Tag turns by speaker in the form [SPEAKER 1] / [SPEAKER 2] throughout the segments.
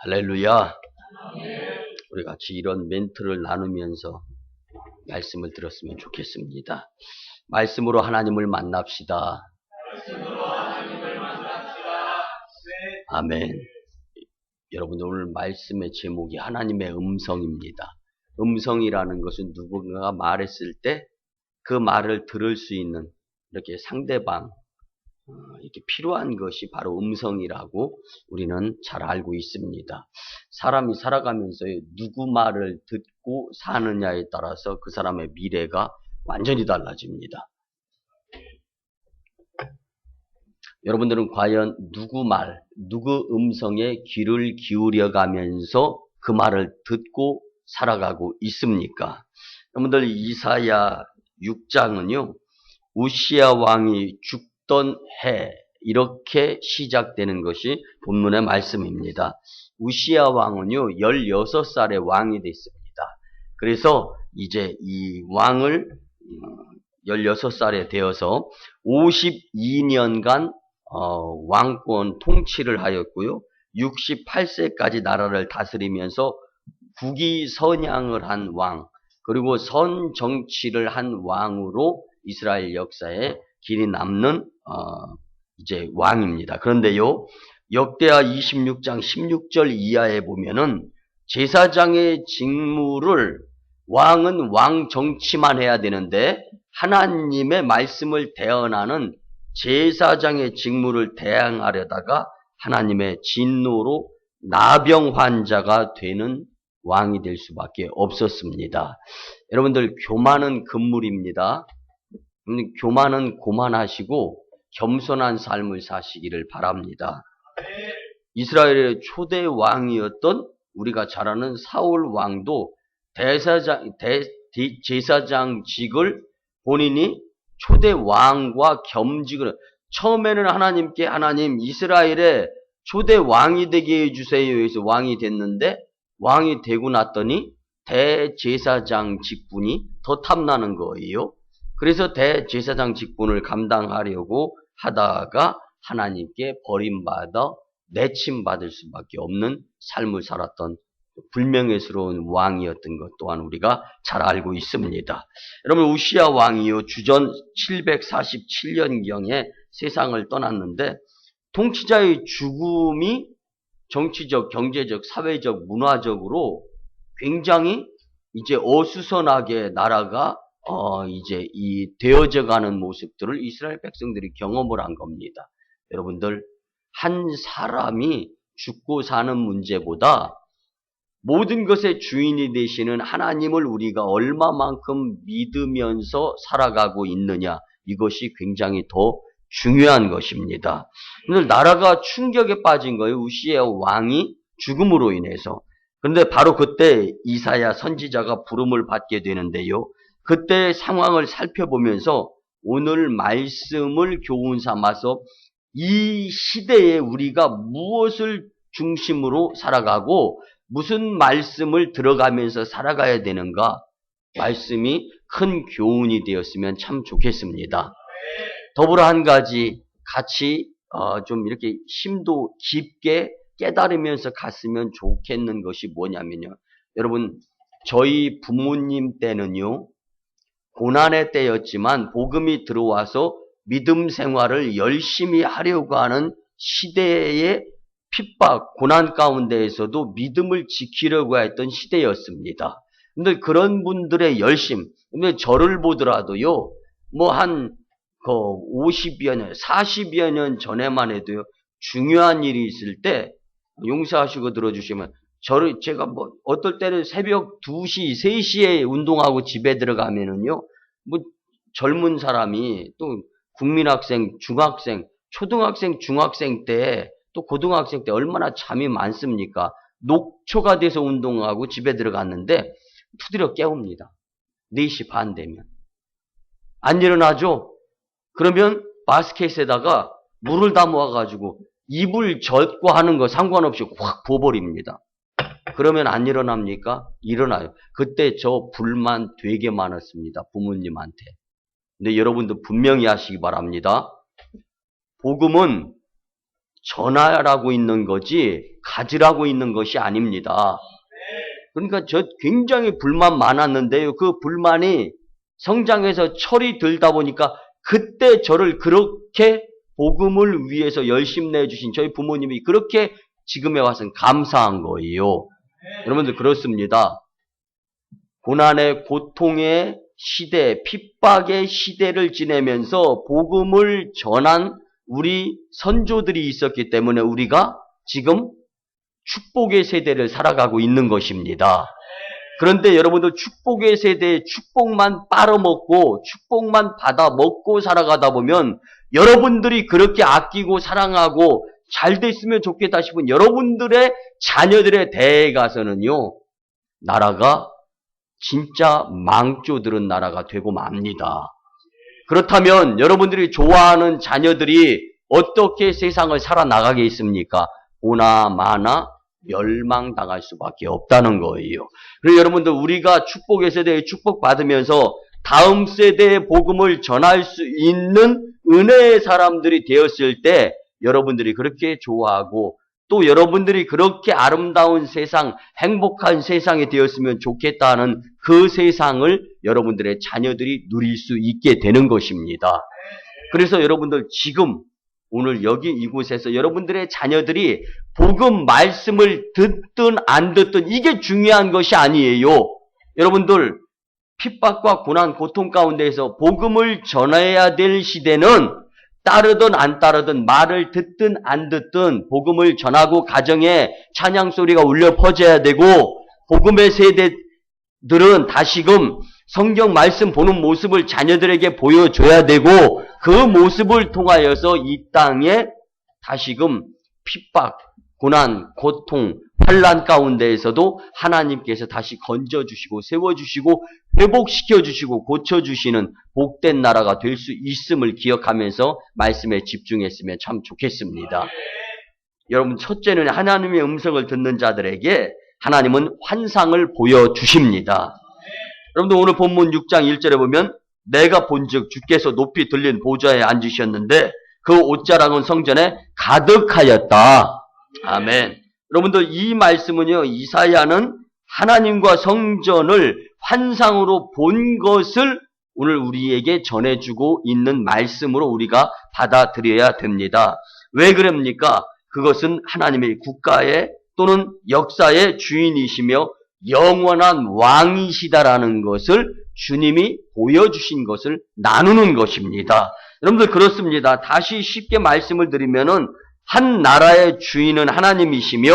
[SPEAKER 1] 할렐루야. 우리 같이 이런 멘트를 나누면서 말씀을 들었으면 좋겠습니다. 말씀으로 하나님을 만납시다. 아멘. 여러분, 오늘 말씀의 제목이 하나님의 음성입니다. 음성이라는 것은 누군가가 말했을 때 그 말을 들을 수 있는 이렇게 상대방, 이렇게 필요한 것이 바로 음성이라고 우리는 잘 알고 있습니다. 사람이 살아가면서 누구 말을 듣고 사느냐에 따라서 그 사람의 미래가 완전히 달라집니다. 여러분들은 과연 누구 말, 누구 음성에 귀를 기울여 가면서 그 말을 듣고 살아가고 있습니까? 여러분들 이사야 6장은요. 우시야 왕이 죽던 해 이렇게 시작되는 것이 본문의 말씀입니다. 우시야 왕은요 16살의 왕이 됐습니다. 그래서 이제 이 왕을 16살에 되어서 52년간 왕권 통치를 하였고요. 68세까지 나라를 다스리면서 국위선양을 한 왕, 그리고 선 정치를 한 왕으로 이스라엘 역사에 길이 남는 이제 왕입니다. 그런데요, 역대하 26장 16절 이하에 보면은 제사장의 직무를 왕은 왕 정치만 해야 되는데 하나님의 말씀을 대언하는 제사장의 직무를 대항하려다가 하나님의 진노로 나병 환자가 되는 왕이 될 수밖에 없었습니다. 여러분들, 교만은 금물입니다. 교만은 고만하시고 겸손한 삶을 사시기를 바랍니다. 이스라엘의 초대 왕이었던 우리가 잘 아는 사울 왕도 제사장직을 본인이 초대 왕과 겸직을, 처음에는 하나님께 하나님 이스라엘의 초대 왕이 되게 해주세요 해서 왕이 됐는데, 왕이 되고 났더니 대제사장 직분이 더 탐나는 거예요. 그래서 대제사장 직분을 감당하려고 하다가 하나님께 버림받아 내침받을 수밖에 없는 삶을 살았던 불명예스러운 왕이었던 것 또한 우리가 잘 알고 있습니다. 여러분, 우시야 왕이요 주전 747년경에 세상을 떠났는데, 통치자의 죽음이 정치적, 경제적, 사회적, 문화적으로 굉장히 이제 어수선하게 나라가 이제 되어져 가는 모습들을 이스라엘 백성들이 경험을 한 겁니다. 여러분들, 한 사람이 죽고 사는 문제보다 모든 것의 주인이 되시는 하나님을 우리가 얼마만큼 믿으면서 살아가고 있느냐, 이것이 굉장히 더 중요한 것입니다. 오늘 나라가 충격에 빠진 거예요. 우시야 왕이 죽음으로 인해서. 그런데 바로 그때 이사야 선지자가 부름을 받게 되는데요. 그때의 상황을 살펴보면서 오늘 말씀을 교훈 삼아서 이 시대에 우리가 무엇을 중심으로 살아가고 무슨 말씀을 들어가면서 살아가야 되는가, 말씀이 큰 교훈이 되었으면 참 좋겠습니다. 더불어 한 가지 같이 좀 이렇게 심도 깊게 깨달으면서 갔으면 좋겠는 것이 뭐냐면요. 여러분, 저희 부모님 때는요, 고난의 때였지만 복음이 들어와서 믿음 생활을 열심히 하려고 하는 시대의 핍박, 고난 가운데에서도 믿음을 지키려고 했던 시대였습니다. 근데 그런 분들의 열심, 근데 저를 보더라도요, 뭐 한 50여 년, 40여 년 전에만 해도요, 중요한 일이 있을 때, 용서하시고 들어주시면, 제가 뭐, 어떨 때는 새벽 2시, 3시에 운동하고 집에 들어가면은요, 뭐, 젊은 사람이 또 국민학생, 중학생, 초등학생, 중학생 때, 또 고등학생 때 얼마나 잠이 많습니까? 녹초가 돼서 운동하고 집에 들어갔는데, 푸드려 깨웁니다. 4시 반 되면. 안 일어나죠? 그러면 바스켓에다가 물을 담아가지고 이불 젖고 하는 거 상관없이 확 부어버립니다. 그러면 안 일어납니까? 일어나요. 그때 저 불만 되게 많았습니다. 부모님한테. 근데 여러분도 분명히 하시기 바랍니다. 복음은 전하라고 있는 거지 가지라고 있는 것이 아닙니다. 그러니까 저 굉장히 불만 많았는데요. 그 불만이 성장해서 철이 들다 보니까 그때 저를 그렇게 복음을 위해서 열심 내주신 저희 부모님이 그렇게 지금에 와서는 감사한 거예요. 여러분들 그렇습니다. 고난의 고통의 시대, 핍박의 시대를 지내면서 복음을 전한 우리 선조들이 있었기 때문에 우리가 지금 축복의 세대를 살아가고 있는 것입니다. 그런데 여러분들 축복의 세대에 축복만 빨아먹고 축복만 받아 먹고 살아가다 보면 여러분들이 그렇게 아끼고 사랑하고 잘 됐으면 좋겠다 싶은 여러분들의 자녀들의 대에 가서는요, 나라가 진짜 망조들은 나라가 되고 맙니다. 그렇다면 여러분들이 좋아하는 자녀들이 어떻게 세상을 살아나가겠습니까? 오나 마나 멸망당할 수밖에 없다는 거예요. 그래서 여러분들 우리가 축복의 세대에 축복받으면서 다음 세대의 복음을 전할 수 있는 은혜의 사람들이 되었을 때 여러분들이 그렇게 좋아하고 또 여러분들이 그렇게 아름다운 세상, 행복한 세상이 되었으면 좋겠다는 그 세상을 여러분들의 자녀들이 누릴 수 있게 되는 것입니다. 그래서 여러분들 지금 오늘 여기 이곳에서 여러분들의 자녀들이 복음 말씀을 듣든 안 듣든 이게 중요한 것이 아니에요. 여러분들 핍박과 고난, 고통 가운데에서 복음을 전해야 될 시대는 따르든 안 따르든 말을 듣든 안 듣든 복음을 전하고 가정에 찬양 소리가 울려 퍼져야 되고 복음의 세대들은 다시금 성경 말씀 보는 모습을 자녀들에게 보여줘야 되고 그 모습을 통하여서 이 땅에 다시금 핍박, 고난, 고통, 환난 가운데에서도 하나님께서 다시 건져주시고 세워주시고 회복시켜주시고 고쳐주시는 복된 나라가 될 수 있음을 기억하면서 말씀에 집중했으면 참 좋겠습니다. 여러분 첫째는 하나님의 음성을 듣는 자들에게 하나님은 환상을 보여주십니다. 여러분들 오늘 본문 6장 1절에 보면 내가 본즉 주께서 높이 들린 보좌에 앉으셨는데 그 옷자락은 성전에 가득하였다. 아멘. 여러분들 이 말씀은요, 이사야는 하나님과 성전을 환상으로 본 것을 오늘 우리에게 전해주고 있는 말씀으로 우리가 받아들여야 됩니다. 왜 그럽니까? 그것은 하나님의 국가의 또는 역사의 주인이시며 영원한 왕이시다라는 것을 주님이 보여주신 것을 나누는 것입니다. 여러분들 그렇습니다. 다시 쉽게 말씀을 드리면은 한 나라의 주인은 하나님이시며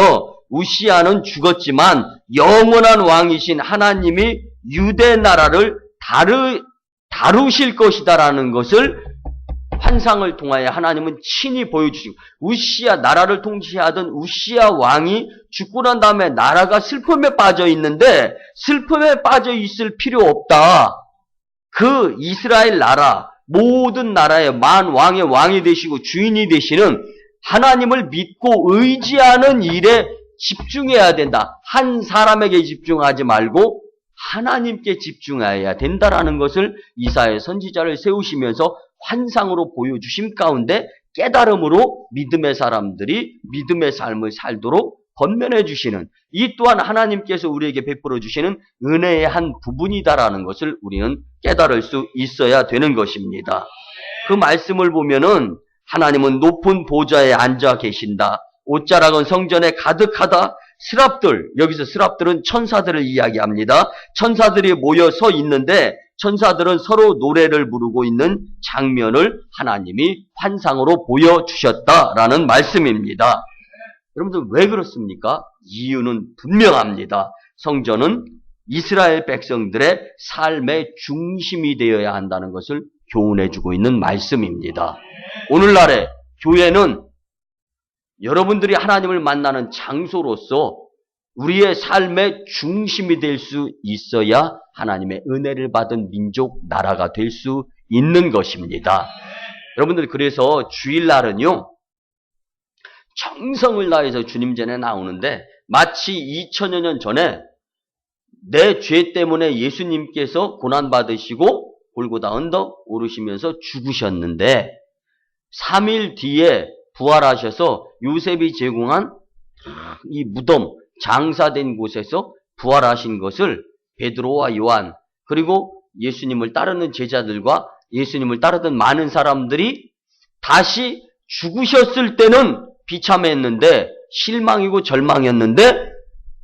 [SPEAKER 1] 우시아는 죽었지만 영원한 왕이신 하나님이 유대 나라를 다루실 것이다라는 것을 환상을 통하여 하나님은 친히 보여주시고 우시아 나라를 통치하던 우시아 왕이 죽고 난 다음에 나라가 슬픔에 빠져 있는데 슬픔에 빠져 있을 필요 없다. 그 이스라엘 나라 모든 나라의 만왕의 왕이 되시고 주인이 되시는 하나님을 믿고 의지하는 일에 집중해야 된다. 한 사람에게 집중하지 말고 하나님께 집중해야 된다라는 것을 이사야 선지자를 세우시면서 환상으로 보여주심 가운데 깨달음으로 믿음의 사람들이 믿음의 삶을 살도록 건면해 주시는 이 또한 하나님께서 우리에게 베풀어 주시는 은혜의 한 부분이다라는 것을 우리는 깨달을 수 있어야 되는 것입니다. 그 말씀을 보면은 하나님은 높은 보좌에 앉아 계신다. 옷자락은 성전에 가득하다. 스랍들, 여기서 스랍들은 천사들을 이야기합니다. 천사들이 모여 서 있는데 천사들은 서로 노래를 부르고 있는 장면을 하나님이 환상으로 보여주셨다라는 말씀입니다. 여러분들 왜 그렇습니까? 이유는 분명합니다. 성전은 이스라엘 백성들의 삶의 중심이 되어야 한다는 것을 교훈해주고 있는 말씀입니다. 오늘날의 교회는 여러분들이 하나님을 만나는 장소로서 우리의 삶의 중심이 될 수 있어야 하나님의 은혜를 받은 민족, 나라가 될 수 있는 것입니다. 여러분들 그래서 주일날은요, 정성을 다해서 주님 전에 나오는데 마치 2000여 년 전에 내 죄 때문에 예수님께서 고난받으시고 골고다 언덕 오르시면서 죽으셨는데 3일 뒤에 부활하셔서 요셉이 제공한 이 무덤, 장사된 곳에서 부활하신 것을 베드로와 요한, 그리고 예수님을 따르는 제자들과 예수님을 따르던 많은 사람들이 다시 죽으셨을 때는 비참했는데, 실망이고 절망이었는데,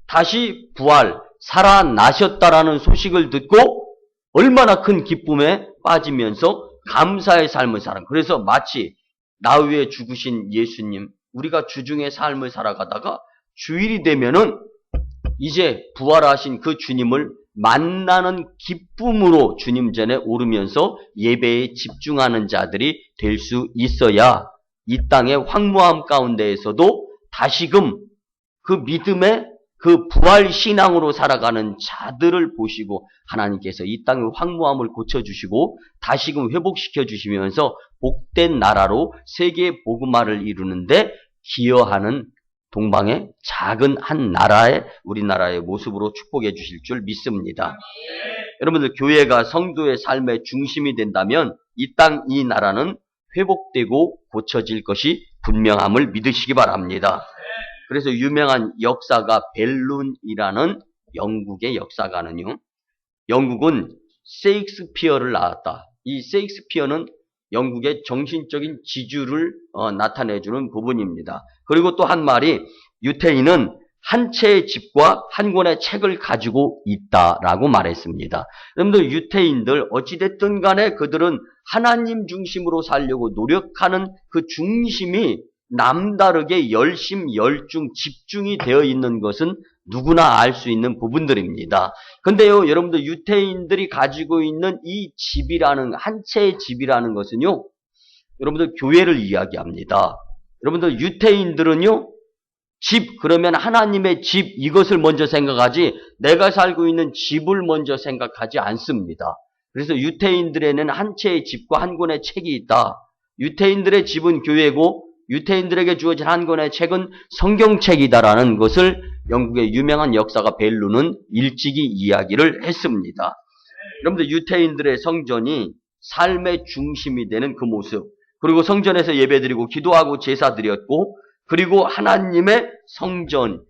[SPEAKER 1] 다시 부활, 살아나셨다라는 소식을 듣고 얼마나 큰 기쁨에 빠지면서 감사의 삶을 살아. 그래서 마치 나 위에 죽으신 예수님, 우리가 주중의 삶을 살아가다가 주일이 되면은 이제 부활하신 그 주님을 만나는 기쁨으로 주님 전에 오르면서 예배에 집중하는 자들이 될 수 있어야 이 땅의 황무함 가운데에서도 다시금 그 믿음의 그 부활 신앙으로 살아가는 자들을 보시고 하나님께서 이 땅의 황무함을 고쳐주시고 다시금 회복시켜 주시면서 복된 나라로 세계 복음화를 이루는데 기여하는 동방의 작은 한 나라의 우리나라의 모습으로 축복해 주실 줄 믿습니다. 여러분들, 교회가 성도의 삶의 중심이 된다면 이 땅, 이 나라는 회복되고 고쳐질 것이 분명함을 믿으시기 바랍니다. 그래서 유명한 역사가 벨룬이라는 영국의 역사가는요, 영국은 세익스피어를 낳았다. 이 세익스피어는 영국의 정신적인 지주를 나타내주는 부분입니다. 그리고 또 한 말이, 유태인은 한 채의 집과 한 권의 책을 가지고 있다라고 말했습니다. 여러분들, 유태인들 어찌됐든 간에 그들은 하나님 중심으로 살려고 노력하는 그 중심이 남다르게 열심, 열중, 집중이 되어 있는 것은 누구나 알 수 있는 부분들입니다. 근데요, 여러분들, 유태인들이 가지고 있는 이 집이라는, 한 채의 집이라는 것은요, 여러분들, 교회를 이야기합니다. 여러분들, 유태인들은요, 집, 그러면 하나님의 집, 이것을 먼저 생각하지 내가 살고 있는 집을 먼저 생각하지 않습니다. 그래서 유태인들에는 한 채의 집과 한 권의 책이 있다. 유태인들의 집은 교회고 유태인들에게 주어진 한 권의 책은 성경책이다라는 것을 영국의 유명한 역사가 벨룬은 일찍이 이야기를 했습니다. 여러분들, 유태인들의 성전이 삶의 중심이 되는 그 모습, 그리고 성전에서 예배드리고 기도하고 제사 드렸고, 그리고 하나님의 성전,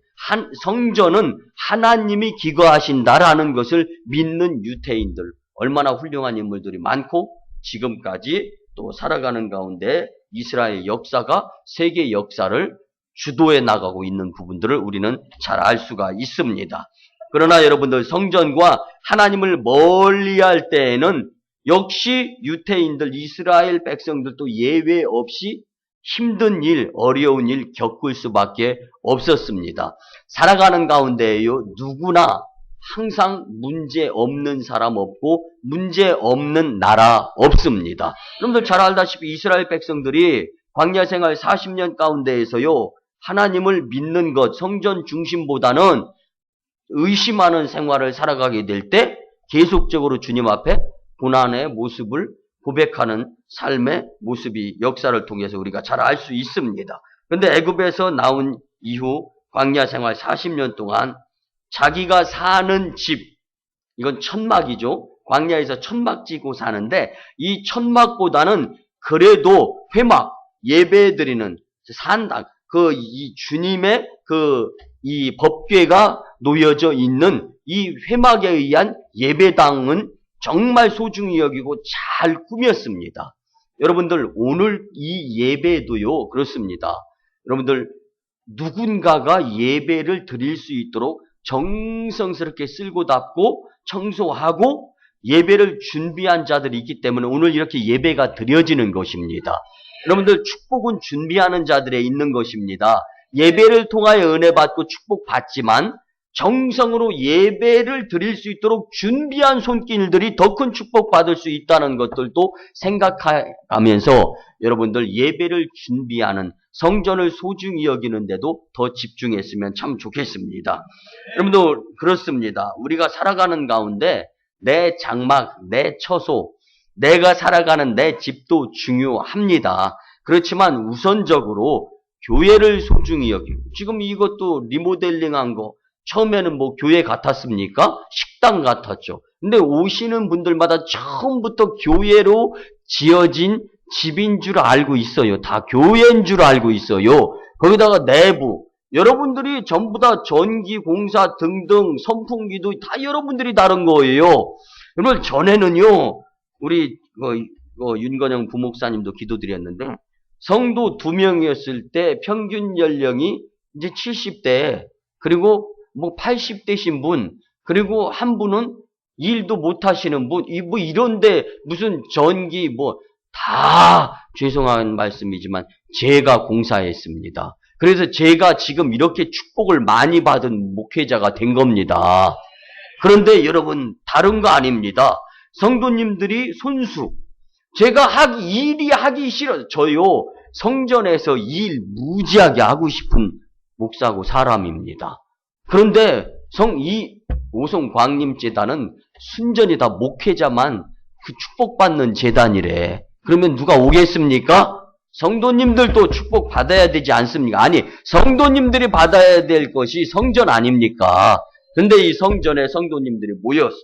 [SPEAKER 1] 성전은 하나님이 기거하신다라는 것을 믿는 유태인들, 얼마나 훌륭한 인물들이 많고 지금까지 또 살아가는 가운데 이스라엘 역사가 세계 역사를 주도해 나가고 있는 부분들을 우리는 잘 알 수가 있습니다. 그러나 여러분들, 성전과 하나님을 멀리할 때에는 역시 유태인들, 이스라엘 백성들도 예외 없이 힘든 일, 어려운 일 겪을 수밖에 없었습니다. 살아가는 가운데에요, 누구나 항상 문제 없는 사람 없고 문제 없는 나라 없습니다. 여러분들 잘 알다시피 이스라엘 백성들이 광야 생활 40년 가운데에서요, 하나님을 믿는 것, 성전 중심보다는 의심하는 생활을 살아가게 될 때 계속적으로 주님 앞에 고난의 모습을 고백하는 삶의 모습이 역사를 통해서 우리가 잘 알 수 있습니다. 그런데 애굽에서 나온 이후 광야 생활 40년 동안 자기가 사는 집, 이건 천막이죠. 광야에서 천막 지고 사는데 이 천막보다는 그래도 회막, 예배드리는 산당, 이 주님의 이 법궤가 놓여져 있는 이 회막에 의한 예배당은 정말 소중히 여기고 잘 꾸몄습니다. 여러분들, 오늘 이 예배도요, 그렇습니다. 여러분들, 누군가가 예배를 드릴 수 있도록 정성스럽게 쓸고 닦고 청소하고 예배를 준비한 자들이 있기 때문에 오늘 이렇게 예배가 드려지는 것입니다. 여러분들, 축복은 준비하는 자들에 있는 것입니다. 예배를 통하여 은혜 받고 축복 받지만 정성으로 예배를 드릴 수 있도록 준비한 손길들이 더 큰 축복 받을 수 있다는 것들도 생각하면서 여러분들, 예배를 준비하는, 성전을 소중히 여기는데도 더 집중했으면 참 좋겠습니다. 여러분들, 그렇습니다. 우리가 살아가는 가운데 내 장막, 내 처소, 내가 살아가는 내 집도 중요합니다. 그렇지만 우선적으로 교회를 소중히 여기고, 지금 이것도 리모델링한 거, 처음에는 뭐 교회 같았습니까? 식당 같았죠. 근데 오시는 분들마다 처음부터 교회로 지어진 집인 줄 알고 있어요. 다 교회인 줄 알고 있어요. 거기다가 내부, 여러분들이 전부 다 전기, 공사 등등 선풍기도 다 여러분들이 다른 거예요. 여러분 전에는요, 우리 윤건영 부목사님도 기도드렸는데 성도 2명이었을 때 평균 연령이 이제 70대, 그리고 뭐 80대신 분, 그리고 한 분은 일도 못 하시는 분, 뭐 이런데 무슨 전기 다 죄송한 말씀이지만 제가 공사했습니다. 그래서 제가 지금 이렇게 축복을 많이 받은 목회자가 된 겁니다. 그런데 여러분 다른 거 아닙니다. 성도님들이 손수, 제가 일이 하기 싫어서, 저요 성전에서 일 무지하게 하고 싶은 목사고 사람입니다. 그런데 이 오송광림재단은 순전히 다 목회자만 그 축복받는 재단이래. 그러면 누가 오겠습니까? 성도님들도 축복 받아야 되지 않습니까? 아니, 성도님들이 받아야 될 것이 성전 아닙니까? 근데 이 성전에 성도님들이 모여서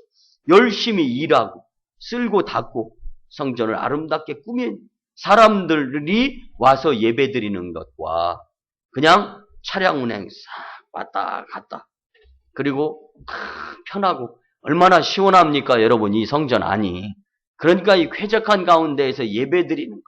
[SPEAKER 1] 열심히 일하고 쓸고 닦고 성전을 아름답게 꾸민 사람들이 와서 예배드리는 것과 그냥 차량 운행 싹 왔다 갔다, 그리고 편하고 얼마나 시원합니까 여러분, 이 성전 안이. 그러니까 이 쾌적한 가운데에서 예배드리는 것,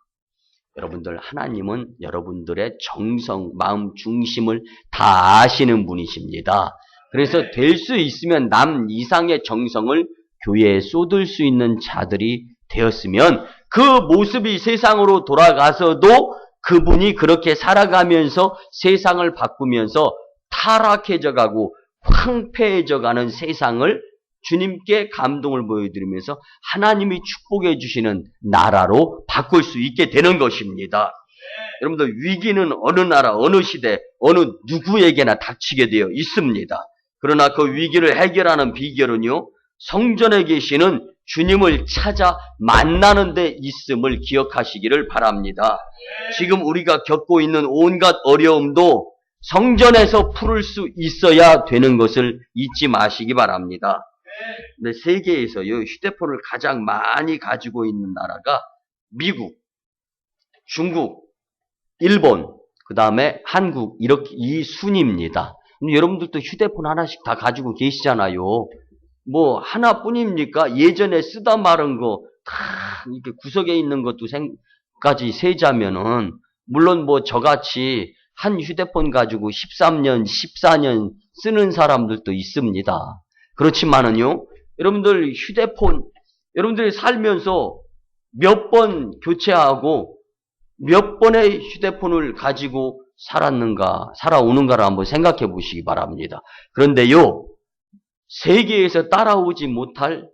[SPEAKER 1] 여러분들 하나님은 여러분들의 정성, 마음 중심을 다 아시는 분이십니다. 그래서 될 수 있으면 남 이상의 정성을 교회에 쏟을 수 있는 자들이 되었으면 그 모습이 세상으로 돌아가서도 그분이 그렇게 살아가면서 세상을 바꾸면서 타락해져 가고 황폐해져 가는 세상을 주님께 감동을 보여드리면서 하나님이 축복해 주시는 나라로 바꿀 수 있게 되는 것입니다. 여러분들 위기는 어느 나라, 어느 시대, 어느 누구에게나 닥치게 되어 있습니다. 그러나 그 위기를 해결하는 비결은요, 성전에 계시는 주님을 찾아 만나는 데 있음을 기억하시기를 바랍니다. 지금 우리가 겪고 있는 온갖 어려움도 성전에서 풀을 수 있어야 되는 것을 잊지 마시기 바랍니다. 근데 세계에서요, 휴대폰을 가장 많이 가지고 있는 나라가 미국, 중국, 일본, 그 다음에 한국, 이렇게 이 순입니다. 여러분들도 휴대폰 하나씩 다 가지고 계시잖아요. 뭐 하나뿐입니까? 예전에 쓰다 마른 거 다 이렇게 구석에 있는 것도 까지 세자면은, 물론 뭐 저같이 한 휴대폰 가지고 13년, 14년 쓰는 사람들도 있습니다. 그렇지만은요, 여러분들 휴대폰, 여러분들이 살면서 몇 번 교체하고 몇 번의 휴대폰을 가지고 살아오는가를 한번 생각해 보시기 바랍니다. 그런데요, 세계에서 따라오지 못할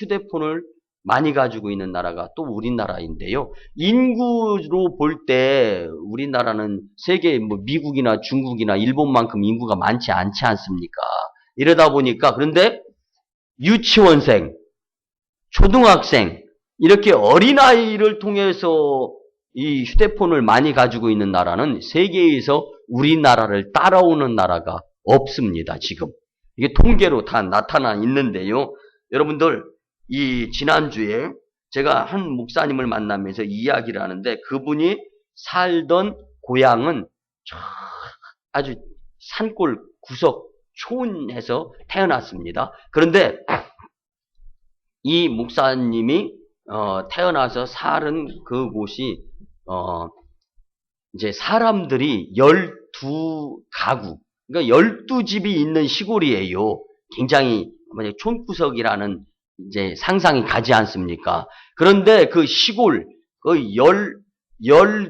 [SPEAKER 1] 휴대폰을 많이 가지고 있는 나라가 또 우리나라인데요. 인구로 볼 때 우리나라는 세계 미국이나 중국이나 일본만큼 인구가 많지 않지 않습니까? 이러다 보니까, 그런데 유치원생, 초등학생, 이렇게 어린아이를 통해서 이 휴대폰을 많이 가지고 있는 나라는 세계에서 우리나라를 따라오는 나라가 없습니다, 지금. 이게 통계로 다 나타나 있는데요. 여러분들, 이 지난주에 제가 한 목사님을 만나면서 이야기를 하는데, 그분이 살던 고향은 아주 산골 구석 촌에서 태어났습니다. 그런데 이 목사님이 태어나서 살은 그곳이 이제 사람들이 12가구, 그러니까 12집이 있는 시골이에요. 굉장히 촌구석이라는 이제 상상이 가지 않습니까? 그런데 그 시골, 그 12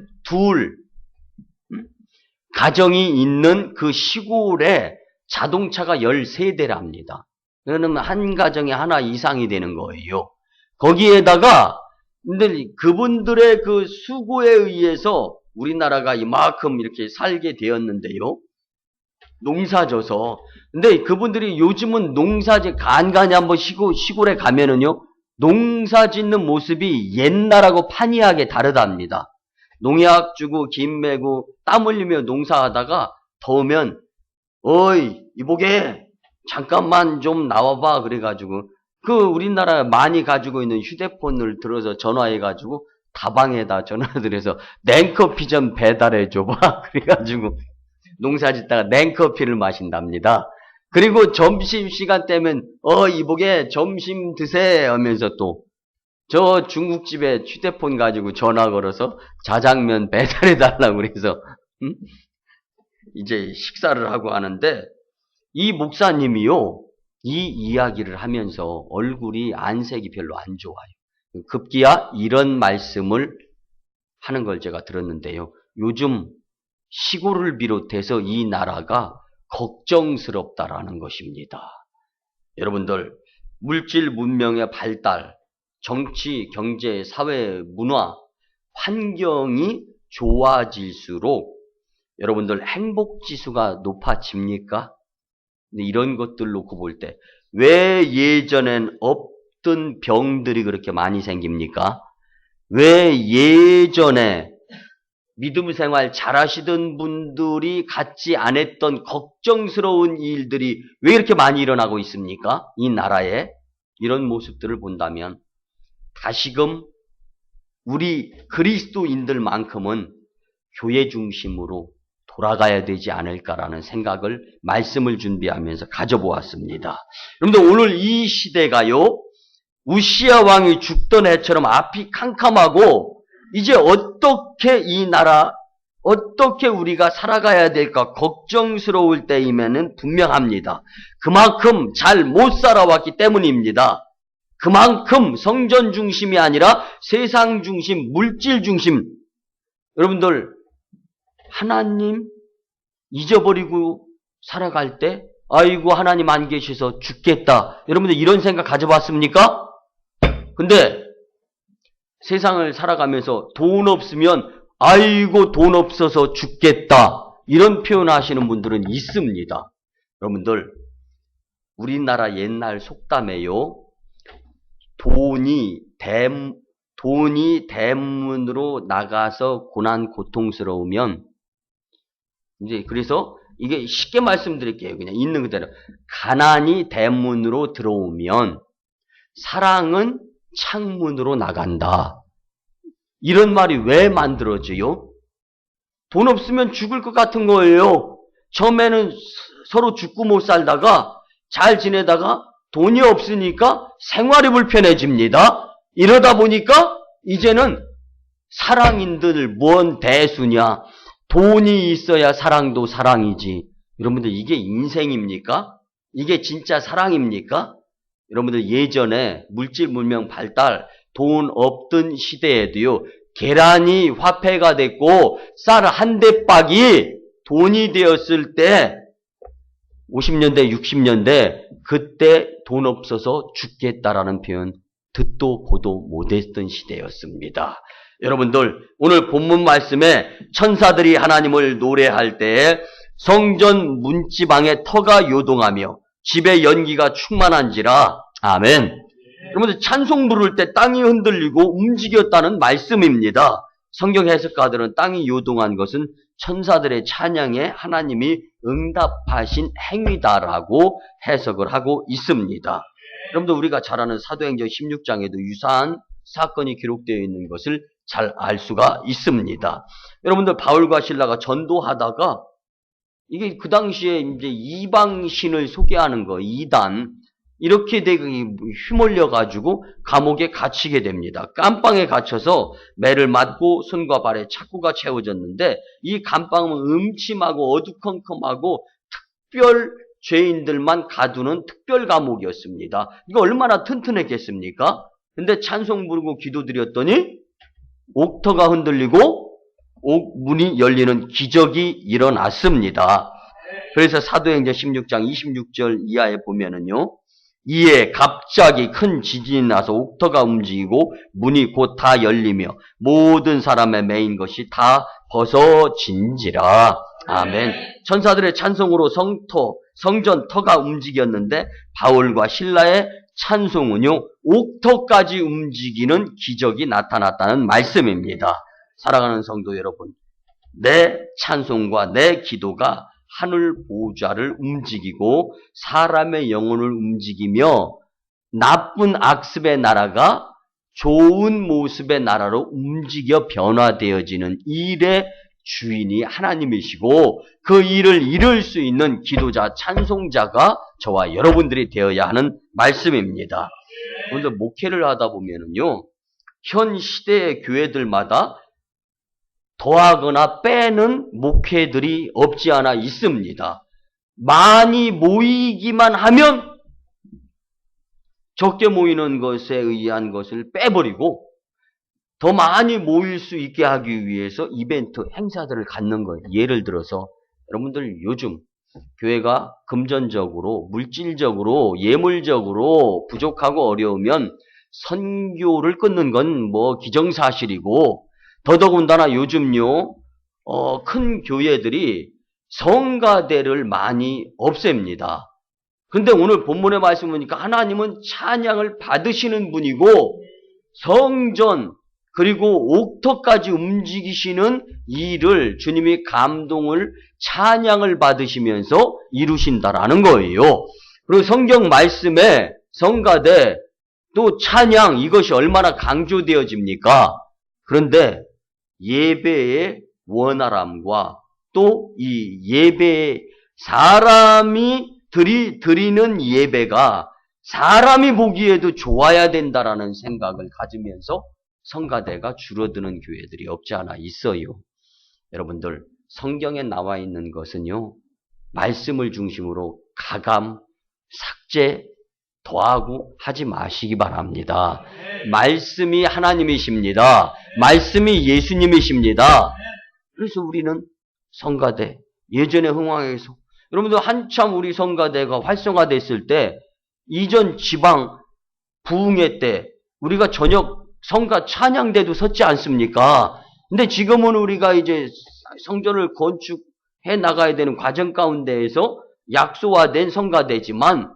[SPEAKER 1] 가정이 있는 그 시골에 자동차가 13대랍니다. 그러면 한 가정에 하나 이상이 되는 거예요. 거기에다가, 근데 그분들의 그 수고에 의해서 우리나라가 이만큼 이렇게 살게 되었는데요. 농사져서. 근데 그분들이 요즘은 농사지, 간간히 한번 시골에 가면은요, 농사 짓는 모습이 옛날하고 판이하게 다르답니다. 농약 주고 김 메고 땀 흘리며 농사하다가 더우면, 어이, 이보게, 잠깐만 좀 나와봐. 그래가지고, 그 우리나라 많이 가지고 있는 휴대폰을 들어서 전화해가지고 다방에다 전화드려서 냉커피 좀 배달해줘봐. 그래가지고 농사 짓다가 냉커피를 마신답니다. 그리고 점심시간 때면 이보게 점심 드세 하면서 또 저 중국집에 휴대폰 가지고 전화 걸어서 자장면 배달해달라고 그래서 이제 식사를 하고 하는데 이 목사님이요. 이 이야기를 하면서 얼굴이 안색이 별로 안 좋아요. 급기야 이런 말씀을 하는 걸 제가 들었는데요. 요즘 시골을 비롯해서 이 나라가 걱정스럽다라는 것입니다. 여러분들, 물질 문명의 발달, 정치, 경제, 사회, 문화, 환경이 좋아질수록 여러분들 행복지수가 높아집니까? 근데 이런 것들 놓고 볼 때 왜 예전엔 없던 병들이 그렇게 많이 생깁니까? 왜 예전에 믿음 생활 잘하시던 분들이 갖지 않았던 걱정스러운 일들이 왜 이렇게 많이 일어나고 있습니까? 이 나라에 이런 모습들을 본다면 다시금 우리 그리스도인들만큼은 교회 중심으로 돌아가야 되지 않을까라는 생각을 말씀을 준비하면서 가져보았습니다. 여러분들 오늘 이 시대가요. 우시야 왕이 죽던 해처럼 앞이 캄캄하고 이제 어떻게 이 나라 어떻게 우리가 살아가야 될까 걱정스러울 때임에는 분명합니다. 그만큼 잘 못 살아왔기 때문입니다. 그만큼 성전 중심이 아니라 세상 중심, 물질 중심. 여러분들 하나님 잊어버리고 살아갈 때 아이고 하나님 안 계셔서 죽겠다. 여러분들 이런 생각 가져봤습니까? 근데 세상을 살아가면서 돈 없으면 아이고 돈 없어서 죽겠다. 이런 표현하시는 분들은 있습니다. 여러분들 우리나라 옛날 속담에요. 돈이 대문으로 나가서 고난 고통스러우면 이제 그래서 이게 쉽게 말씀드릴게요. 그냥 있는 그대로 가난이 대문으로 들어오면 사랑은 창문으로 나간다. 이런 말이 왜 만들어져요? 돈 없으면 죽을 것 같은 거예요. 처음에는 서로 죽고 못 살다가 잘 지내다가 돈이 없으니까 생활이 불편해집니다. 이러다 보니까 이제는 사랑인들 뭔 대수냐. 돈이 있어야 사랑도 사랑이지. 여러분들 이게 인생입니까? 이게 진짜 사랑입니까? 여러분들 예전에 물질 문명 발달, 돈 없던 시대에도요. 계란이 화폐가 됐고 쌀 한 대박이 돈이 되었을 때 50년대, 60년대 그때 돈 없어서 죽겠다라는 표현 듣도 보도 못했던 시대였습니다. 여러분들 오늘 본문 말씀에 천사들이 하나님을 노래할 때 성전 문지방에 터가 요동하며 집에 연기가 충만한지라. 아멘. 여러분들 찬송 부를 때 땅이 흔들리고 움직였다는 말씀입니다. 성경 해석가들은 땅이 요동한 것은 천사들의 찬양에 하나님이 응답하신 행위다라고 해석을 하고 있습니다. 여러분들 우리가 잘 아는 사도행전 16장에도 유사한 사건이 기록되어 있는 것을 잘 알 수가 있습니다. 여러분들 바울과 실라가 전도하다가 이게 그 당시에 이제 이방신을 소개하는 거, 이단 이렇게 되게 휘몰려 가지고 감옥에 갇히게 됩니다. 감방에 갇혀서 매를 맞고 손과 발에 착고가 채워졌는데 이 감방은 음침하고 어두컴컴하고 특별 죄인들만 가두는 특별 감옥이었습니다. 이거 얼마나 튼튼했겠습니까? 근데 찬송 부르고 기도드렸더니 옥터가 흔들리고 옥문이 열리는 기적이 일어났습니다. 그래서 사도행전 16장 26절 이하에 보면은요. 이에 갑자기 큰 지진이 나서 옥터가 움직이고 문이 곧 다 열리며 모든 사람의 매인 것이 다 벗어진지라. 아멘. 천사들의 찬송으로 성전 터가 움직였는데 바울과 실라의 찬송은요 옥터까지 움직이는 기적이 나타났다는 말씀입니다. 사랑하는 성도 여러분, 내 찬송과 내 기도가 하늘 보좌를 움직이고 사람의 영혼을 움직이며 나쁜 악습의 나라가 좋은 모습의 나라로 움직여 변화되어지는 일의 주인이 하나님이시고 그 일을 이룰 수 있는 기도자, 찬송자가 저와 여러분들이 되어야 하는 말씀입니다. 그런데 목회를 하다 보면은요, 현 시대의 교회들마다 더하거나 빼는 목회들이 없지 않아 있습니다. 많이 모이기만 하면 적게 모이는 것에 의한 것을 빼버리고 더 많이 모일 수 있게 하기 위해서 이벤트, 행사들을 갖는 거예요. 예를 들어서 여러분들 요즘 교회가 금전적으로, 물질적으로, 예물적으로 부족하고 어려우면 선교를 끊는 건 뭐 기정사실이고 더더군다나 요즘요, 큰 교회들이 성가대를 많이 없앱니다. 근데 오늘 본문의 말씀 보니까 하나님은 찬양을 받으시는 분이고 성전 그리고 옥터까지 움직이시는 일을 주님이 감동을 찬양을 받으시면서 이루신다라는 거예요. 그리고 성경 말씀에 성가대 또 찬양 이것이 얼마나 강조되어집니까? 그런데 예배의 원활함과 또 이 예배 사람이 드리는 예배가 사람이 보기에도 좋아야 된다라는 생각을 가지면서 성가대가 줄어드는 교회들이 없지 않아 있어요. 여러분들 성경에 나와 있는 것은요, 말씀을 중심으로 가감, 삭제, 더하고 하지 마시기 바랍니다. 말씀이 하나님이십니다. 말씀이 예수님이십니다. 그래서 우리는 성가대, 예전의 흥황에서 여러분들 한참 우리 성가대가 활성화됐을 때 이전 지방 부흥회 때 우리가 저녁 성가 찬양대도 섰지 않습니까? 근데 지금은 우리가 이제 성전을 건축해 나가야 되는 과정 가운데에서 약소화된 성가대지만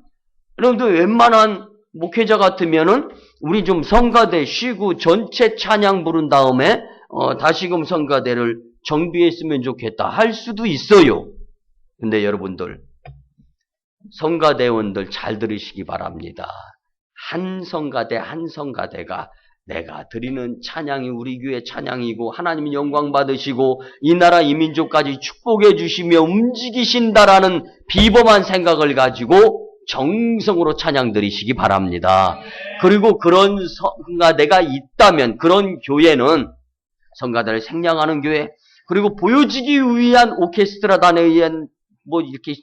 [SPEAKER 1] 여러분들 웬만한 목회자 같으면은 우리 좀 성가대 쉬고 전체 찬양 부른 다음에 다시금 성가대를 정비했으면 좋겠다 할 수도 있어요. 근데 여러분들 성가대원들 잘 들으시기 바랍니다. 한 성가대 한 성가대가 내가 드리는 찬양이 우리 교회 찬양이고 하나님 영광 받으시고 이 나라 이 민족까지 축복해 주시며 움직이신다라는 비범한 생각을 가지고 정성으로 찬양 드리시기 바랍니다. 그리고 그런 성가대가 있다면 그런 교회는 성가대를 생략하는 교회 그리고 보여지기 위한 오케스트라단에 의한 뭐 이렇게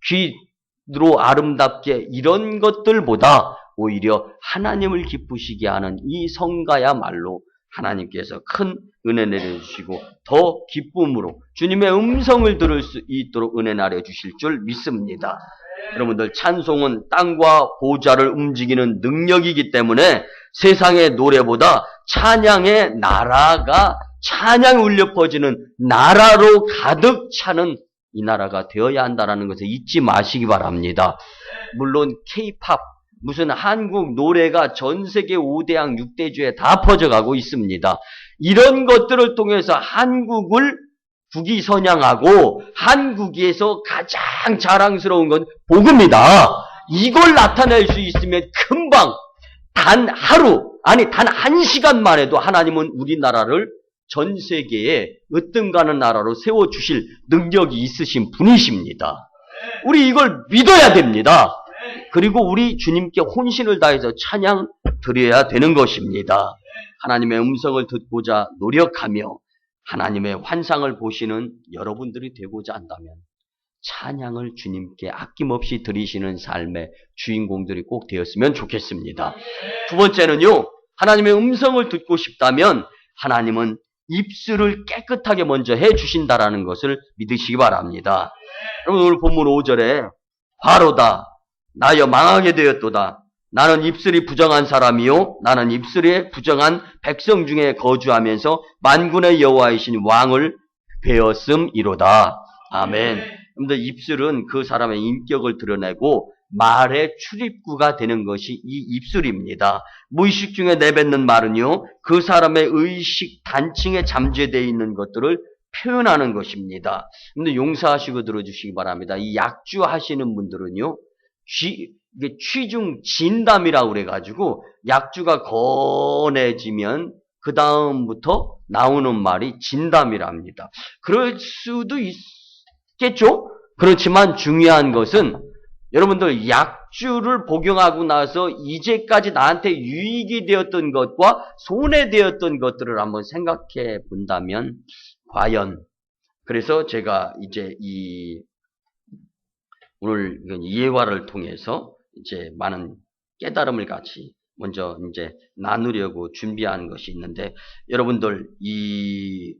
[SPEAKER 1] 귀로 아름답게 이런 것들보다 오히려 하나님을 기쁘시게 하는 이 성가야말로 하나님께서 큰 은혜 내려주시고 더 기쁨으로 주님의 음성을 들을 수 있도록 은혜 내려주실 줄 믿습니다. 여러분들 찬송은 땅과 보좌를 움직이는 능력이기 때문에 세상의 노래보다 찬양의 나라가 찬양이 울려 퍼지는 나라로 가득 차는 이 나라가 되어야 한다는 것을 잊지 마시기 바랍니다. 물론 K-팝 무슨 한국 노래가 전 세계 5대양 6대주에 다 퍼져가고 있습니다. 이런 것들을 통해서 한국을 국위 선양하고 한국에서 가장 자랑스러운 건 복음이다. 이걸 나타낼 수 있으면 금방 단 하루 아니 단 1시간만 해도 하나님은 우리나라를 전 세계에 으뜸가는 나라로 세워주실 능력이 있으신 분이십니다. 우리 이걸 믿어야 됩니다. 그리고 우리 주님께 혼신을 다해서 찬양 드려야 되는 것입니다. 하나님의 음성을 듣고자 노력하며 하나님의 환상을 보시는 여러분들이 되고자 한다면 찬양을 주님께 아낌없이 드리시는 삶의 주인공들이 꼭 되었으면 좋겠습니다. 두 번째는요, 하나님의 음성을 듣고 싶다면 하나님은 입술을 깨끗하게 먼저 해주신다라는 것을 믿으시기 바랍니다. 여러분 오늘 본문 5절에 바로다 나여 망하게 되었도다 나는 입술이 부정한 사람이요 나는 입술에 부정한 백성 중에 거주하면서 만군의 여호와이신 왕을 배웠음이로다. 아멘. 여러분들 입술은 그 사람의 인격을 드러내고 말의 출입구가 되는 것이 이 입술입니다. 무의식 중에 내뱉는 말은요, 그 사람의 의식 단층에 잠재되어 있는 것들을 표현하는 것입니다. 근데 용서하시고 들어주시기 바랍니다. 이 약주 하시는 분들은요, 이게 취중 진담이라고 그래가지고 약주가 건해지면 그 다음부터 나오는 말이 진담이랍니다. 그럴 수도 있겠죠? 그렇지만 중요한 것은 여러분들 약주를 복용하고 나서 이제까지 나한테 유익이 되었던 것과 손해되었던 것들을 한번 생각해 본다면 과연 그래서 제가 이제 오늘 예화를 통해서 이제 많은 깨달음을 같이 먼저 이제 나누려고 준비한 것이 있는데 여러분들 이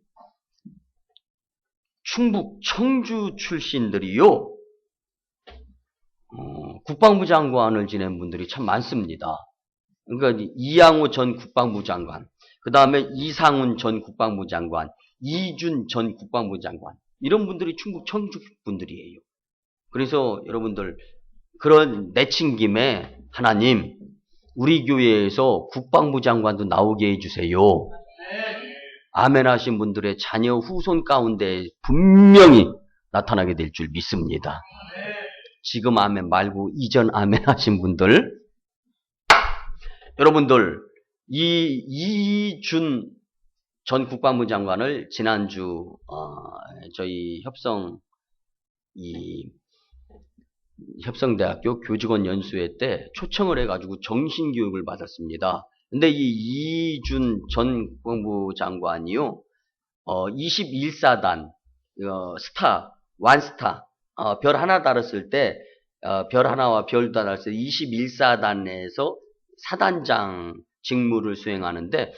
[SPEAKER 1] 충북 청주 출신들이요. 국방부 장관을 지낸 분들이 참 많습니다. 그러니까 이양호 전 국방부 장관, 그 다음에 이상훈 전 국방부 장관, 이준 전 국방부 장관 이런 분들이 충북 청주 분들이에요. 그래서 여러분들 그런 내친김에 하나님 우리 교회에서 국방부 장관도 나오게 해주세요. 아멘 하신 분들의 자녀 후손 가운데 분명히 나타나게 될 줄 믿습니다. 지금 아멘 말고 이전 아멘 하신 분들 여러분들 이준 전 국방부 장관을 지난주 저희 협성대학교 교직원 연수회 때 초청을 해가지고 정신교육을 받았습니다. 근데 이 이준 전 국방부 장관이요, 21사단, 완스타, 별 하나 달았을 때, 별 하나와 별 달았을 때 21사단에서 사단장 직무를 수행하는데,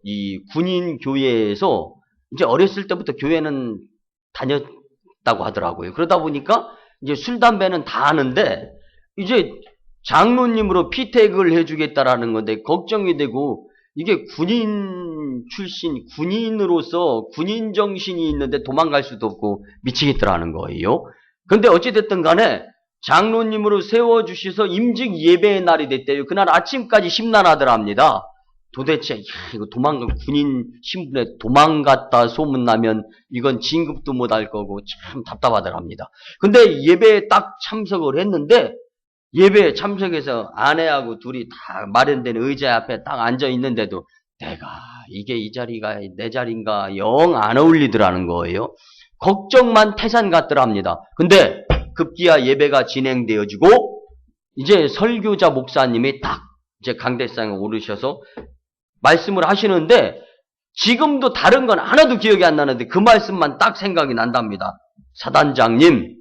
[SPEAKER 1] 이 군인 교회에서 이제 어렸을 때부터 교회는 다녔다고 하더라고요. 그러다 보니까 이제 술, 담배는 다 하는데, 이제 장로님으로 피택을 해주겠다라는 건데, 걱정이 되고, 이게 군인 출신, 군인으로서 군인 정신이 있는데 도망갈 수도 없고 미치겠더라는 거예요. 근데 어찌됐든 간에 장로님으로 세워주셔서 임직 예배의 날이 됐대요. 그날 아침까지 심란하더랍니다. 도대체 이거 군인 신분에 도망갔다 소문나면 이건 진급도 못할 거고 참 답답하더랍니다. 근데 예배에 딱 참석을 했는데 예배에 참석해서 아내하고 둘이 다 마련된 의자 앞에 딱 앉아 있는데도 내가 이게 이 자리가 내 자리인가 영 안 어울리더라는 거예요. 걱정만 태산 같더랍니다. 근데 급기야 예배가 진행되어지고 이제 설교자 목사님이 딱 이제 강대상에 오르셔서 말씀을 하시는데 지금도 다른 건 하나도 기억이 안 나는데 그 말씀만 딱 생각이 난답니다. 사단장님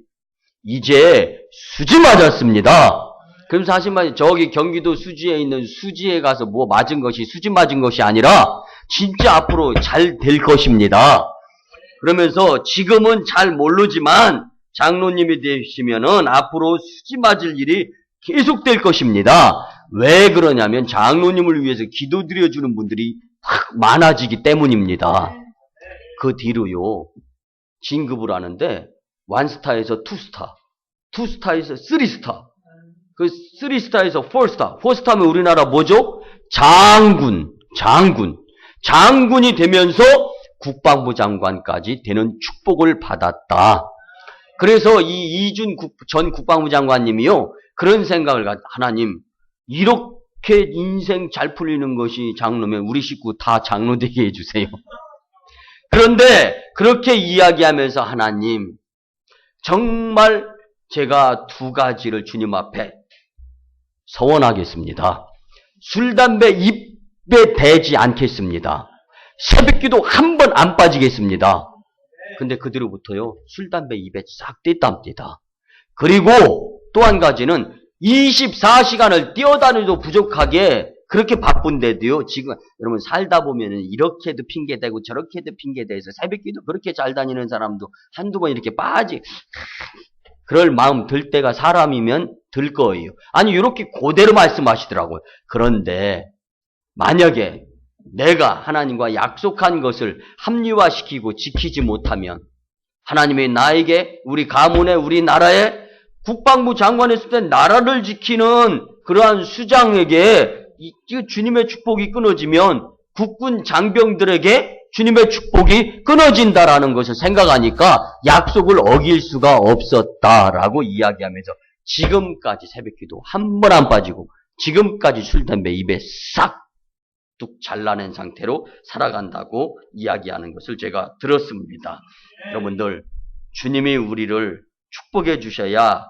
[SPEAKER 1] 이제 수지 맞았습니다. 그러면서 하신 말이 저기 경기도 수지에 있는 수지에 가서 뭐 맞은 것이 수지 맞은 것이 아니라 진짜 앞으로 잘 될 것입니다. 그러면서 지금은 잘 모르지만 장로님이 되시면은 앞으로 수지 맞을 일이 계속될 것입니다. 왜 그러냐면 장로님을 위해서 기도드려주는 분들이 확 많아지기 때문입니다. 그 뒤로요 진급을 하는데 원스타에서 투스타, 투스타에서 쓰리스타, 그 쓰리스타에서 포스타, 포스타면 우리나라 뭐죠? 장군이 되면서 국방부 장관까지 되는 축복을 받았다. 그래서 이 이준 전 국방부 장관님이요 그런 생각을 하나님 이렇게 인생 잘 풀리는 것이 장로면 우리 식구 다 장로 되게 해주세요. 그런데 그렇게 이야기하면서 하나님 정말 제가 두 가지를 주님 앞에 서원하겠습니다. 술, 담배 입에 대지 않겠습니다. 새벽기도 한 번 안 빠지겠습니다. 근데 그 뒤로부터요 술, 담배 입에 싹 뗐답니다. 그리고 또 한 가지는 24시간을 뛰어다니도 부족하게 그렇게 바쁜데도요 지금 여러분 살다 보면은 이렇게도 핑계대고 저렇게도 핑계대서 새벽기도 그렇게 잘 다니는 사람도 한두 번 이렇게 그럴 마음 들 때가 사람이면 들 거예요. 아니 이렇게 그대로 말씀하시더라고요. 그런데 만약에 내가 하나님과 약속한 것을 합리화시키고 지키지 못하면 하나님이 나에게 우리 가문에 우리 나라에 국방부 장관 했을 때 나라를 지키는 그러한 수장에게 주님의 축복이 끊어지면 국군 장병들에게 주님의 축복이 끊어진다라는 것을 생각하니까 약속을 어길 수가 없었다라고 이야기하면서 지금까지 새벽기도 한 번 안 빠지고 지금까지 술, 담배 입에 싹 뚝 잘라낸 상태로 살아간다고 이야기하는 것을 제가 들었습니다. 여러분들, 주님이 우리를 축복해 주셔야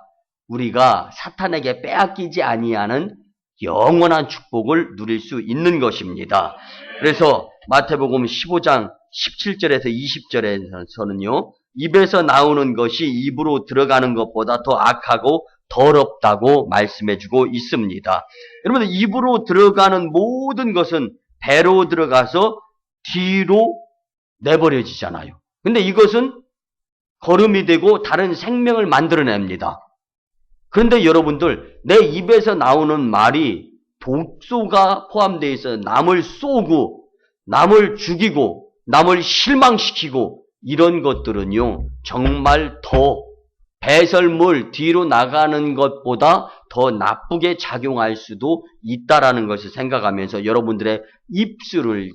[SPEAKER 1] 우리가 사탄에게 빼앗기지 아니하는 영원한 축복을 누릴 수 있는 것입니다. 그래서 마태복음 15장 17절에서 20절에서는요. 입에서 나오는 것이 입으로 들어가는 것보다 더 악하고 더럽다고 말씀해주고 있습니다. 여러분들, 입으로 들어가는 모든 것은 배로 들어가서 뒤로 내버려지잖아요. 근데 이것은 거름이 되고 다른 생명을 만들어냅니다. 그런데 여러분들, 내 입에서 나오는 말이 독소가 포함되어 있어 남을 쏘고 남을 죽이고 남을 실망시키고 이런 것들은요, 정말 더 배설물 뒤로 나가는 것보다 더 나쁘게 작용할 수도 있다라는 것을 생각하면서 여러분들의 입술을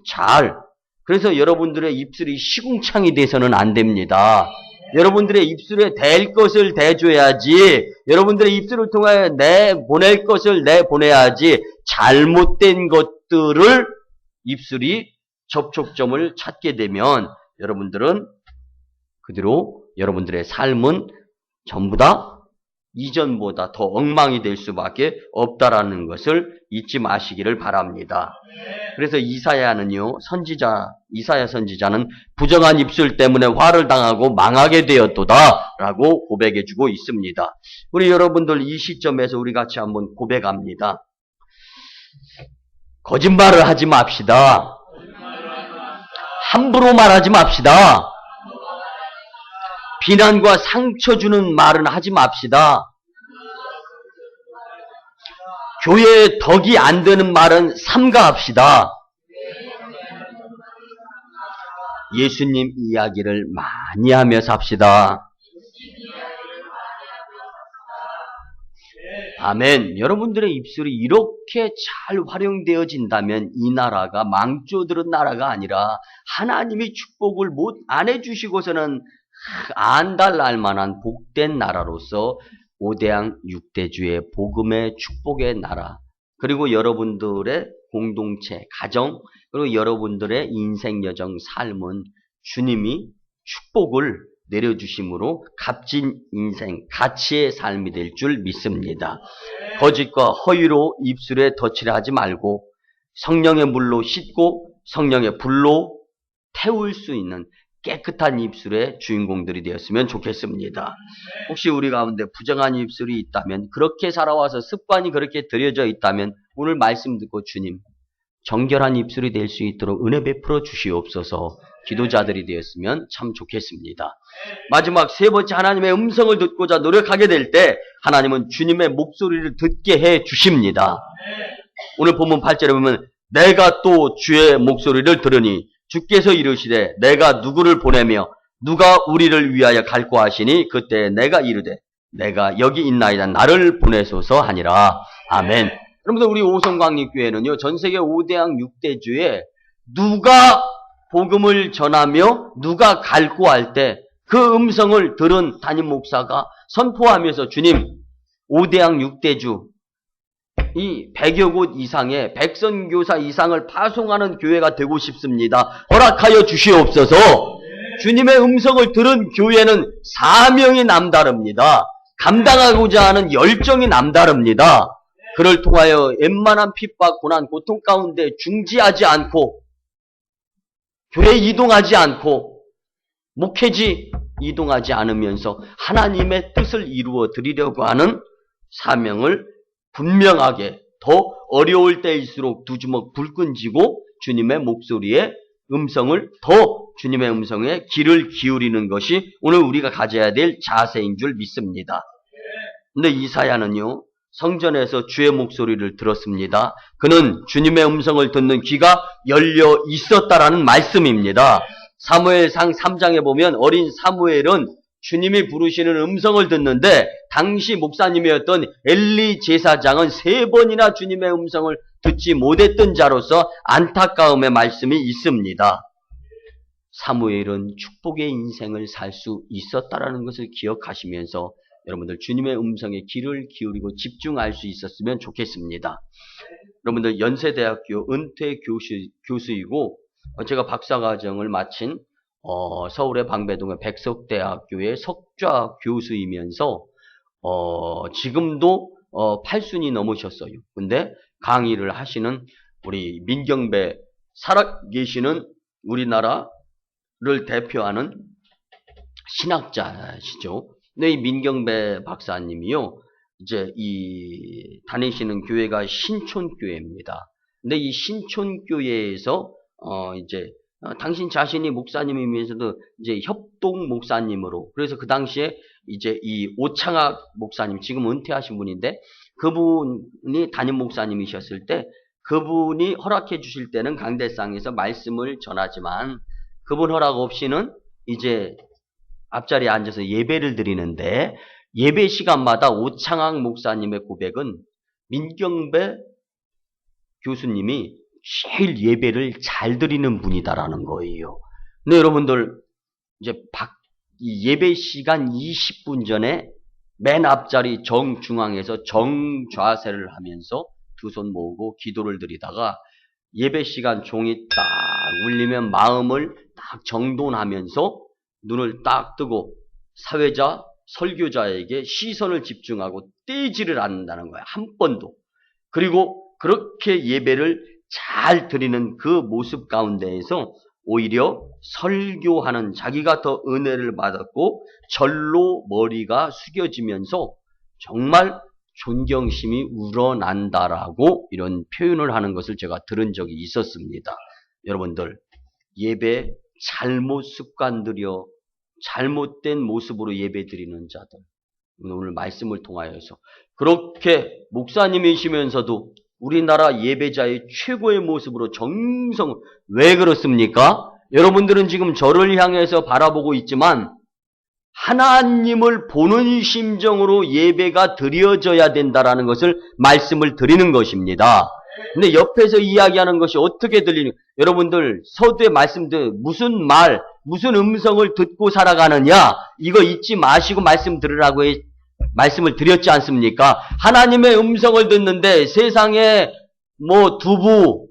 [SPEAKER 1] 그래서 여러분들의 입술이 시궁창이 돼서는 안 됩니다. 여러분들의 입술에 댈 것을 대줘야지, 여러분들의 입술을 통하여 내보낼 것을 내보내야지, 잘못된 것들을 입술이 접촉점을 찾게 되면 여러분들은 그대로 여러분들의 삶은 전부 다 이전보다 더 엉망이 될 수밖에 없다라는 것을 잊지 마시기를 바랍니다. 그래서 이사야 선지자는 부정한 입술 때문에 화를 당하고 망하게 되었도다라고 고백해주고 있습니다. 우리 여러분들, 이 시점에서 우리 같이 한번 고백합니다. 거짓말을 하지 맙시다. 함부로 말하지 맙시다. 비난과 상처 주는 말은 하지 맙시다. 교회에 덕이 안 되는 말은 삼가합시다. 예수님 이야기를 많이 하며 삽시다. 아멘. 여러분들의 입술이 이렇게 잘 활용되어진다면 이 나라가 망조들은 나라가 아니라 하나님이 축복을 안 해주시고서는 안달날 만한 복된 나라로서 5대양 6대주의 복음의 축복의 나라, 그리고 여러분들의 공동체, 가정, 그리고 여러분들의 인생 여정, 삶은 주님이 축복을 내려주심으로 값진 인생, 가치의 삶이 될 줄 믿습니다. 거짓과 허위로 입술에 덧칠을 하지 말고 성령의 물로 씻고 성령의 불로 태울 수 있는 깨끗한 입술의 주인공들이 되었으면 좋겠습니다. 혹시 우리 가운데 부정한 입술이 있다면, 그렇게 살아와서 습관이 그렇게 들여져 있다면 오늘 말씀 듣고 주님, 정결한 입술이 될 수 있도록 은혜 베풀어 주시옵소서 기도자들이 되었으면 참 좋겠습니다. 마지막 세 번째, 하나님의 음성을 듣고자 노력하게 될 때 하나님은 주님의 목소리를 듣게 해 주십니다. 오늘 본문 8절에 보면 내가 또 주의 목소리를 들으니 주께서 이르시되 내가 누구를 보내며 누가 우리를 위하여 갈고 하시니 그때 내가 이르되 내가 여기 있나이다 나를 보내소서 하니라. 아멘. 여러분들, 우리 오성광립교회는요, 전세계 5대양 6대주에 누가 복음을 전하며 누가 갈고 할 때 그 음성을 들은 담임 목사가 선포하면서 주님, 5대양 6대주 이 100여 곳 이상의 백선교사 이상을 파송하는 교회가 되고 싶습니다. 허락하여 주시옵소서. 주님의 음성을 들은 교회는 사명이 남다릅니다. 감당하고자 하는 열정이 남다릅니다. 그를 통하여 웬만한 핍박, 고난, 고통 가운데 중지하지 않고 교회 이동하지 않고 목회지 이동하지 않으면서 하나님의 뜻을 이루어 드리려고 하는 사명을 분명하게, 더 어려울 때일수록 두 주먹 불끈 쥐고 주님의 목소리에 주님의 음성에 귀를 기울이는 것이 오늘 우리가 가져야 될 자세인 줄 믿습니다. 근데 이사야는요, 성전에서 주의 목소리를 들었습니다. 그는 주님의 음성을 듣는 귀가 열려 있었다라는 말씀입니다. 사무엘상 3장에 보면 어린 사무엘은 주님이 부르시는 음성을 듣는데 당시 목사님이었던 엘리 제사장은 3번이나 주님의 음성을 듣지 못했던 자로서 안타까움의 말씀이 있습니다. 사무엘은 축복의 인생을 살 수 있었다라는 것을 기억하시면서 여러분들 주님의 음성에 귀를 기울이고 집중할 수 있었으면 좋겠습니다. 여러분들 연세대학교 은퇴 교수이고 제가 박사과정을 마친 서울의 방배동의 백석대학교의 석좌 교수이면서 지금도 8순이 넘으셨어요. 근데 강의를 하시는 우리 민경배 살아계시는 우리나라를 대표하는 신학자시죠. 근데 이 민경배 박사님이요, 이제 다니시는 교회가 신촌교회입니다. 근데 이 신촌교회에서 이제 당신 자신이 목사님이면서도 이제 협동 목사님으로, 그래서 그 당시에 이제 이 오창학 목사님, 지금 은퇴하신 분인데 그분이 담임 목사님이셨을 때 그분이 허락해 주실 때는 강대상에서 말씀을 전하지만 그분 허락 없이는 이제 앞자리에 앉아서 예배를 드리는데 예배 시간마다 오창학 목사님의 고백은 민경배 교수님이 제일 예배를 잘 드리는 분이다라는 거예요. 근데 여러분들 이제 이 예배 시간 20분 전에 맨 앞자리 정중앙에서 정좌세를 하면서 두 손 모으고 기도를 드리다가 예배 시간 종이 딱 울리면 마음을 딱 정돈하면서 눈을 딱 뜨고 사회자, 설교자에게 시선을 집중하고 떼지를 않는다는 거야. 한 번도. 그리고 그렇게 예배를 잘 드리는 그 모습 가운데에서 오히려 설교하는 자기가 더 은혜를 받았고 절로 머리가 숙여지면서 정말 존경심이 우러난다라고 이런 표현을 하는 것을 제가 들은 적이 있었습니다. 여러분들 예배 잘못 습관들이여 잘못된 모습으로 예배 드리는 자들, 오늘 말씀을 통하여서 그렇게 목사님이시면서도 우리나라 예배자의 최고의 모습으로 왜 그렇습니까? 여러분들은 지금 저를 향해서 바라보고 있지만 하나님을 보는 심정으로 예배가 드려져야 된다라는 것을 말씀을 드리는 것입니다. 근데 옆에서 이야기하는 것이 어떻게 들리는, 여러분들 서두에 말씀드린 무슨 무슨 음성을 듣고 살아가느냐, 이거 잊지 마시고 말씀을 드렸지 않습니까? 하나님의 음성을 듣는데 세상에 두부,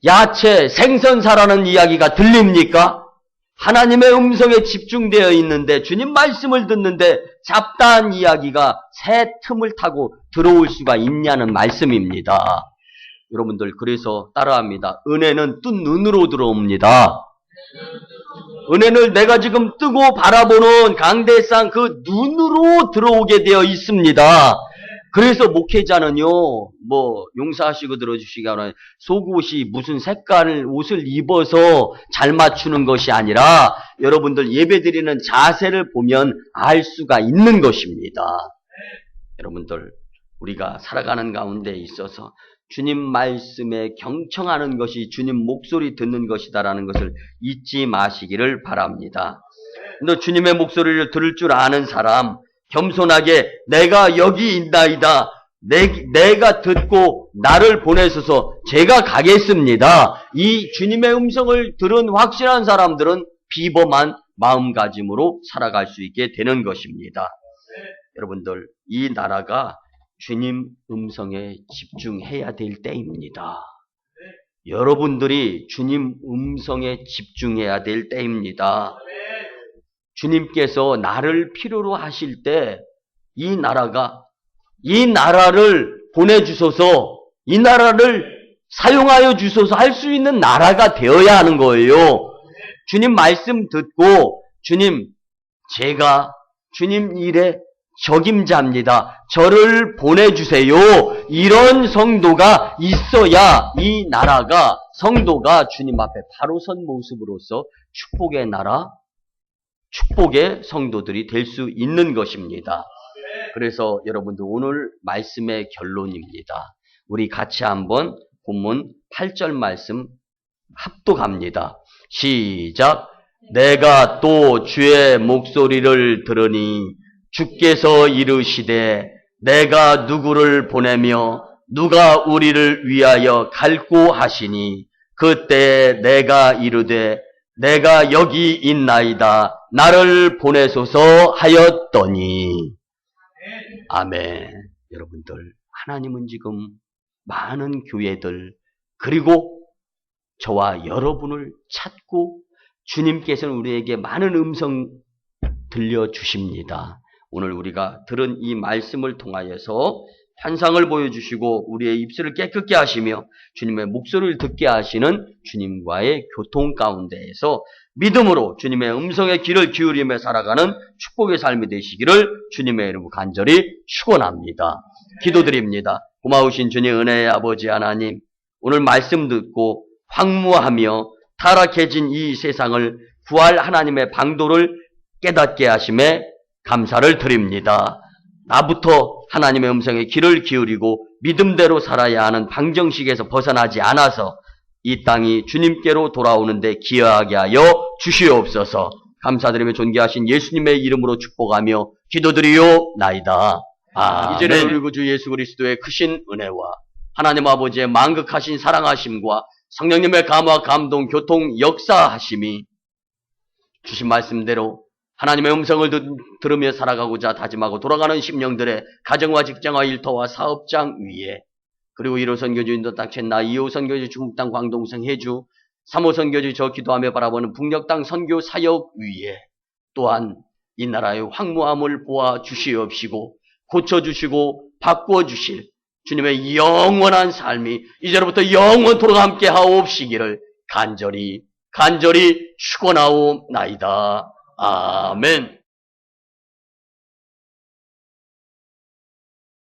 [SPEAKER 1] 야채, 생선 사라는 이야기가 들립니까? 하나님의 음성에 집중되어 있는데 주님 말씀을 듣는데 잡다한 이야기가 새 틈을 타고 들어올 수가 있냐는 말씀입니다. 여러분들 그래서 따라합니다. 은혜는 뜬 눈으로 들어옵니다. 은혜를 내가 지금 뜨고 바라보는 강대상 그 눈으로 들어오게 되어 있습니다. 그래서 목회자는요, 용서하시고 들어주시기 바랍니다. 속옷이 무슨 색깔 옷을 입어서 잘 맞추는 것이 아니라 여러분들 예배드리는 자세를 보면 알 수가 있는 것입니다. 여러분들 우리가 살아가는 가운데 있어서 주님 말씀에 경청하는 것이 주님 목소리 듣는 것이다라는 것을 잊지 마시기를 바랍니다. 근데 주님의 목소리를 들을 줄 아는 사람, 겸손하게 내가 여기 있나이다. 내가 듣고 나를 보내셔서 제가 가겠습니다. 이 주님의 음성을 들은 확실한 사람들은 비범한 마음가짐으로 살아갈 수 있게 되는 것입니다. 여러분들 이 나라가 주님 음성에 집중해야 될 때입니다. 여러분들이 주님 음성에 집중해야 될 때입니다. 주님께서 나를 필요로 하실 때 이 나라를 보내주소서, 이 나라를 사용하여 주소서 할 수 있는 나라가 되어야 하는 거예요. 주님 말씀 듣고 제가 주님 일에 적임자입니다. 저를 보내주세요. 이런 성도가 있어야 이 나라가, 성도가 주님 앞에 바로 선 모습으로서 축복의 나라, 축복의 성도들이 될 수 있는 것입니다. 그래서 여러분들 오늘 말씀의 결론입니다. 우리 같이 한번 본문 8절 말씀 합독합니다. 시작. 내가 또 주의 목소리를 들으니 주께서 이르시되 내가 누구를 보내며 누가 우리를 위하여 갈고 하시니 그때 내가 이르되 내가 여기 있나이다. 나를 보내소서 하였더니. 아멘. 여러분들, 하나님은 지금 많은 교회들, 그리고 저와 여러분을 찾고 주님께서는 우리에게 많은 음성 들려주십니다. 오늘 우리가 들은 이 말씀을 통하여서 환상을 보여주시고 우리의 입술을 깨끗게 하시며 주님의 목소리를 듣게 하시는 주님과의 교통 가운데에서 믿음으로 주님의 음성의 귀를 기울이며 살아가는 축복의 삶이 되시기를 주님의 이름으로 간절히 축원합니다. 기도드립니다. 고마우신 주님 은혜의 아버지 하나님, 오늘 말씀 듣고 황무하며 타락해진 이 세상을 구할 하나님의 방도를 깨닫게 하심에 감사를 드립니다. 나부터 하나님의 음성에 귀를 기울이고 믿음대로 살아야 하는 방정식에서 벗어나지 않아서 이 땅이 주님께로 돌아오는데 기여하게 하여 주시옵소서. 감사드리며 존귀하신 예수님의 이름으로 축복하며 기도드리오나이다. 이제는 우리 구주 예수 그리스도의 크신 은혜와 하나님 아버지의 만극하신 사랑하심과 성령님의 감화 감동 교통 역사하심이 주신 말씀대로 하나님의 음성을 들으며 살아가고자 다짐하고 돌아가는 심령들의 가정과 직장과 일터와 사업장 위에, 그리고 1호 선교주 인도 땅 첸나, 2호 선교주 중국 땅 광동성 해주, 3호 선교주 저 기도하며 바라보는 북녘 땅 선교 사역 위에, 또한 이 나라의 황무함을 보아 주시옵시고 고쳐주시고 바꿔주실 주님의 영원한 삶이 이제로부터 영원토록 함께 하옵시기를 간절히 축원하옵나이다. 아멘.